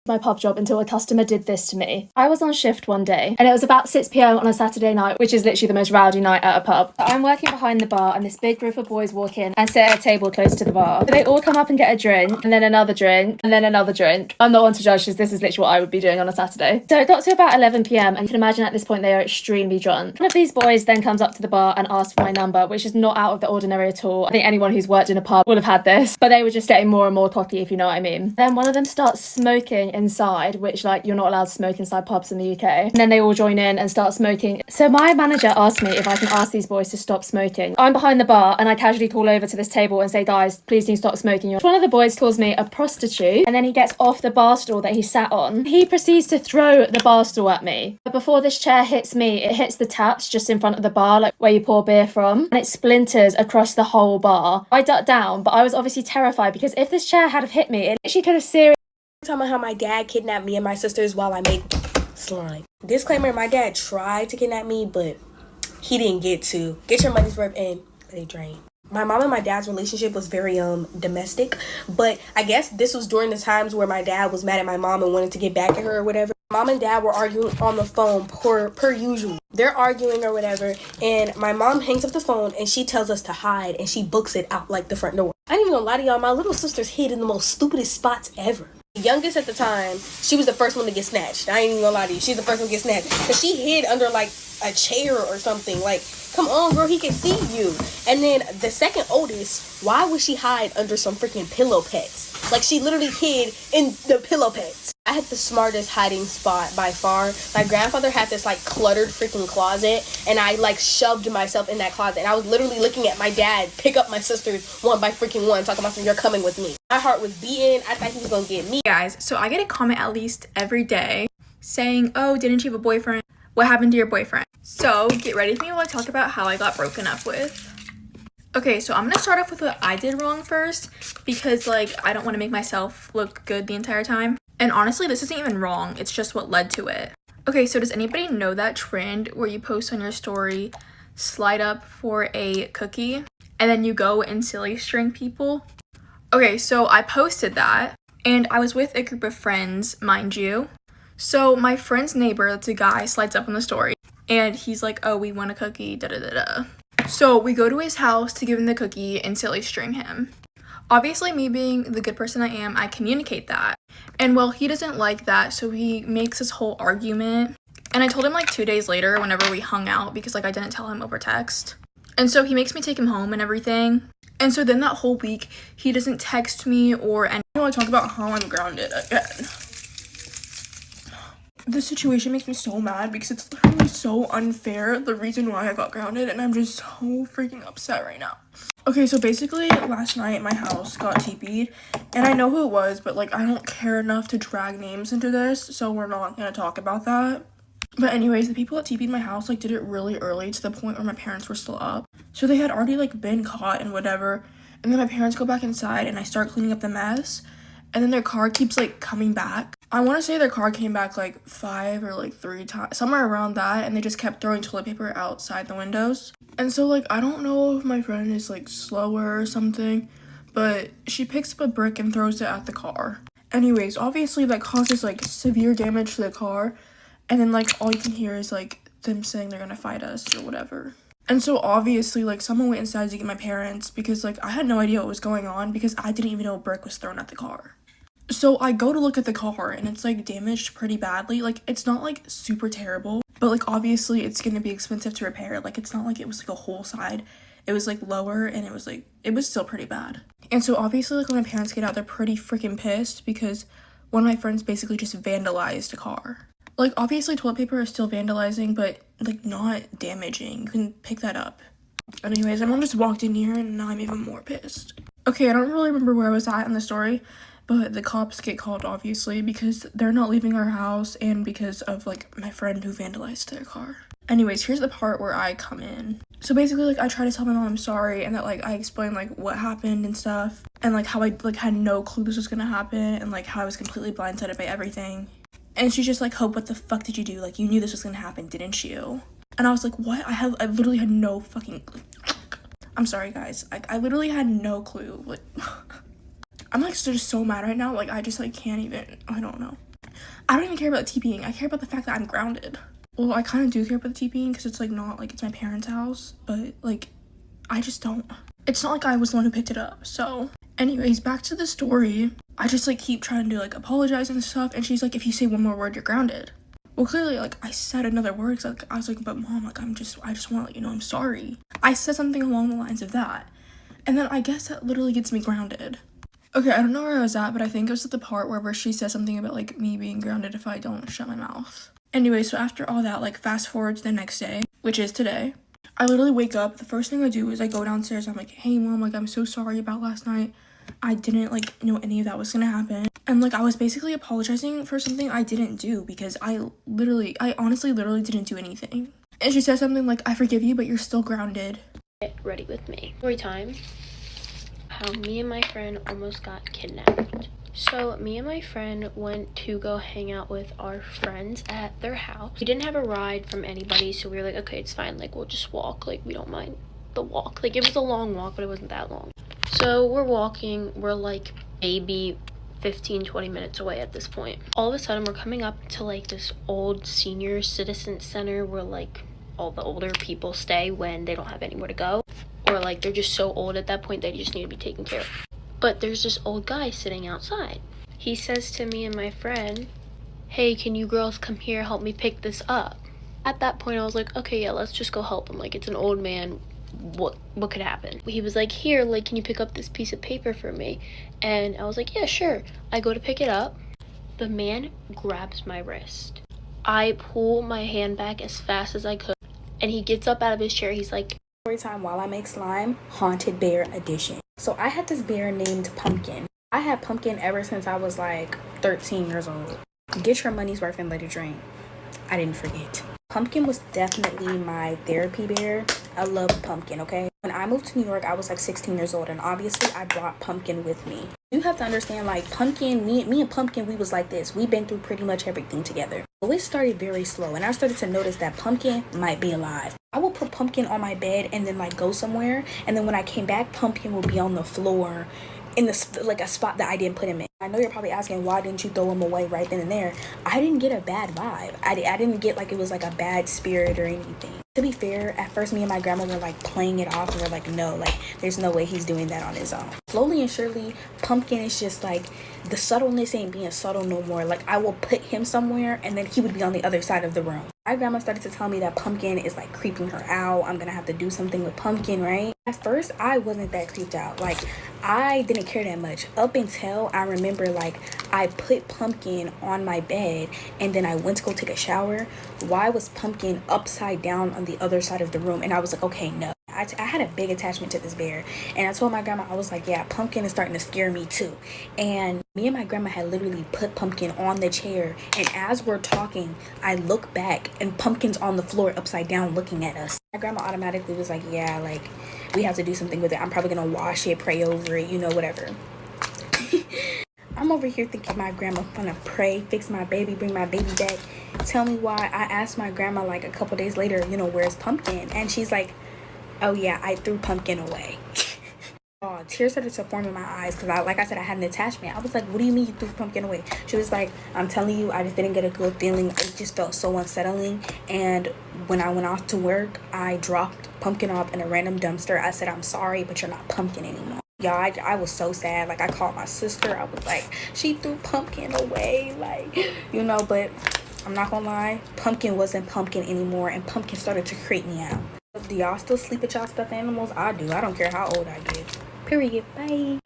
my pub job until a customer did this to me. I was on shift one day and it was about 6 p.m. on a Saturday night, which is literally the most rowdy night at a pub. So I'm working behind the bar and this big group of boys walk in and sit at a table close to the bar. So they all come up and get a drink and then another drink and then another drink. I'm not one to judge because this is literally what I would be doing on a Saturday. So it got to about 11 p.m. and you can imagine at this point they are extremely drunk. One of these boys then comes up to the bar and asks for my number, which is not out of the ordinary at all. I think anyone who's worked in a pub will have had this, but they were just getting more and more cocky, if you know what I mean. Then one of them starts smoking inside, which like you're not allowed to smoke inside pubs in the UK. And then they all join in and start smoking. So my manager asked me if I can ask these boys to stop smoking. I'm behind the bar and I casually call over to this table and say, guys, please do stop smoking. One of the boys calls me a prostitute and then he gets off the bar stool that he sat on. He proceeds to throw the bar stool at me. But before this chair hits me, it hits the taps just in front of the bar, like where you pour beer from, and it splinters across the whole bar. I ducked down, but I was obviously terrified because if this chair had have hit me, it literally could have seriously talking about how my dad kidnapped me and my sisters while I make slime. Disclaimer, my dad tried to kidnap me, but he didn't get to. Get your money's worth and let it drain. My mom and my dad's relationship was very domestic, but I guess this was during the times where my dad was mad at my mom and wanted to get back at her or whatever. Mom and dad were arguing on the phone per usual. They're arguing or whatever, and my mom hangs up the phone and she tells us to hide and she books it out like the front door. I ain't even gonna lie to y'all, my little sisters hid in the most stupidest spots ever. The youngest at the time, she was the first one to get snatched. I ain't even gonna lie to you, she's the first one to get snatched. Cause she hid under like a chair or something. Like, come on girl, he can see you. And then the second oldest, why would she hide under some freaking pillow pets? Like she literally hid in the pillow pets. I had the smartest hiding spot by far. My grandfather had this like cluttered freaking closet and I like shoved myself in that closet and I was literally looking at my dad pick up my sisters one by freaking one, talking about you're coming with me. My heart was beating. I thought he was gonna get me. Guys, so I get a comment at least every day saying, oh, didn't you have a boyfriend? What happened to your boyfriend? So get ready for me while I talk about how I got broken up with. Okay, so I'm gonna start off with what I did wrong first because like I don't want to make myself look good the entire time. And honestly, this isn't even wrong, it's just what led to it. Okay, so does anybody know that trend where you post on your story, slide up for a cookie, and then you go and silly string people? Okay, so I posted that, and I was with a group of friends, mind you. So my friend's neighbor, that's a guy, slides up on the story, and he's like, oh, we want a cookie, da-da-da-da. So we go to his house to give him the cookie and silly string him. Obviously, me being the good person I am, I communicate that. And well, he doesn't like that, so he makes this whole argument. And I told him like 2 days later whenever we hung out because like I didn't tell him over text. And so he makes me take him home and everything. And so then that whole week, he doesn't text me or anything. I want to talk about how I'm grounded again. This situation makes me so mad because it's literally so unfair, the reason why I got grounded, and I'm just so freaking upset right now. Okay, so basically last night my house got TP'd, and I know who it was, but like I don't care enough to drag names into this, so we're not gonna talk about that. But anyways, the people that TP'd my house like did it really early to the point where my parents were still up. So they had already like been caught and whatever, and then my parents go back inside and I start cleaning up the mess, and then their car keeps like coming back. I want to say their car came back like 5 or like 3 times, somewhere around that, and they just kept throwing toilet paper outside the windows. And so like I don't know if my friend is like slower or something, but she picks up a brick and throws it at the car. Anyways, obviously that causes like severe damage to the car, and then like all you can hear is like them saying they're gonna fight us or whatever. And so obviously like someone went inside to get my parents because like I had no idea what was going on because I didn't even know a brick was thrown at the car. So I go to look at the car and it's like damaged pretty badly. Like it's not like super terrible, but like obviously it's gonna be expensive to repair. Like it's not like it was like a whole side. It was like lower and it was still pretty bad. And so obviously like when my parents get out, they're pretty freaking pissed because one of my friends basically just vandalized a car. Like obviously toilet paper is still vandalizing, but like not damaging. You can pick that up. Anyways, everyone just walked in here and now I'm even more pissed. Okay, I don't really remember where I was at in the story, but the cops get called obviously because they're not leaving our house and because of like my friend who vandalized their car. Anyways, here's the part where I come in. So basically like I try to tell my mom I'm sorry and that like I explain like what happened and stuff and like how I like had no clue this was gonna happen and like how I was completely blindsided by everything. And she's just like, Hope, what the fuck did you do? Like you knew this was gonna happen, didn't you? And I was like, what? I literally had no fucking I'm sorry guys. I literally had no clue. Like I'm like just so mad right now. Like I just like can't even, I don't know. I don't even care about TPing. I care about the fact that I'm grounded. Well, I kind of do care about the TPing because it's like not like it's my parents' house, but like I just don't. It's not like I was the one who picked it up. So anyways, back to the story. I just like keep trying to like apologize and stuff, and she's like, if you say one more word, you're grounded. Well, clearly, like, I said another word, cause, like, I was like, but mom, like, I just want to let you know I'm sorry. I said something along the lines of that. And then I guess that literally gets me grounded. Okay, I don't know where I was at, but I think it was at the part where she said something about, like, me being grounded if I don't shut my mouth. Anyway, so after all that, like, fast forward to the next day, which is today, I literally wake up. The first thing I do is I go downstairs. I'm like, hey, mom, like, I'm so sorry about last night. I didn't, like, know any of that was gonna happen. And, like, I was basically apologizing for something I didn't do because I honestly literally didn't do anything. And she said something like, I forgive you, but you're still grounded. Get ready with me. Story time. How me and my friend almost got kidnapped. So me and my friend went to go hang out with our friends at their house. We didn't have a ride from anybody, so we were like, okay, it's fine. Like, we'll just walk. Like, we don't mind the walk. Like, it was a long walk, but it wasn't that long. So we're walking. We're like maybe 15-20 minutes away at this point. All of a sudden, we're coming up to like this old senior citizen center where like all the older people stay when they don't have anywhere to go, or like they're just so old at that point they just need to be taken care of. But there's this old guy sitting outside. He says to me and my friend, hey, can you girls come here, help me pick this up? At that point I was like, okay, yeah, let's just go help him. Like, it's an old man, what could happen? He was like, here, like, can you pick up this piece of paper for me? And I was like, yeah, sure. I go to pick it up. The man grabs my wrist. I pull my hand back as fast as I could, and he gets up out of his chair. He's like, Story time while I make slime, haunted bear edition. So I had this bear named Pumpkin. I had Pumpkin ever since I was like 13 years old. Get your money's worth and let it drain. I didn't forget. Pumpkin was definitely my therapy bear. I love Pumpkin, okay? When I moved to New York, I was like 16 years old, and obviously I brought Pumpkin with me. You have to understand, like, Pumpkin, me and Pumpkin, we was like this. We've been through pretty much everything together. So it started very slow, and I started to notice that Pumpkin might be alive. I would put Pumpkin on my bed and then like go somewhere, and then when I came back, Pumpkin would be on the floor in the like a spot that I didn't put him in. I know you're probably asking, why didn't you throw him away right then and there? I didn't get a bad vibe. I didn't get like it was like a bad spirit or anything. To be fair, at first me and my grandma were like playing it off, and we're like, no, like there's no way he's doing that on his own. Slowly and surely, Pumpkin is just like, the subtleness ain't being subtle no more. Like, I will put him somewhere and then he would be on the other side of the room. My grandma started to tell me that Pumpkin is like creeping her out. I'm gonna have to do something with Pumpkin, right? At first, I wasn't that creeped out. Like, I didn't care that much. Up until I remember, like, I put Pumpkin on my bed and then I went to go take a shower. Why was Pumpkin upside down on the other side of the room? And I was like, okay, no. I had a big attachment to this bear, and I told my grandma, I was like, yeah, Pumpkin is starting to scare me too. And me and my grandma had literally put Pumpkin on the chair, and as we're talking, I look back and Pumpkin's on the floor upside down looking at us. My grandma automatically was like, yeah, like, we have to do something with it. I'm probably gonna wash it, pray over it, you know, whatever. I'm over here thinking my grandma gonna pray, fix my baby, bring my baby back. Tell me why. I asked my grandma like a couple days later, you know, where's Pumpkin? And she's like, oh yeah, I threw Pumpkin away. Oh, tears started to form in my eyes because like I said, I had an attachment. I was like, what do you mean you threw Pumpkin away? She was like, I'm telling you, I just didn't get a good feeling. It just felt so unsettling. And when I went off to work, I dropped Pumpkin off in a random dumpster. I said, I'm sorry, but you're not Pumpkin anymore. Y'all, I was so sad. Like, I called my sister. I was like, she threw Pumpkin away. Like, you know, but I'm not gonna lie. Pumpkin wasn't Pumpkin anymore, and Pumpkin started to creep me out. Do y'all still sleep with y'all stuffed animals? I do. I don't care how old I get. Period. Bye.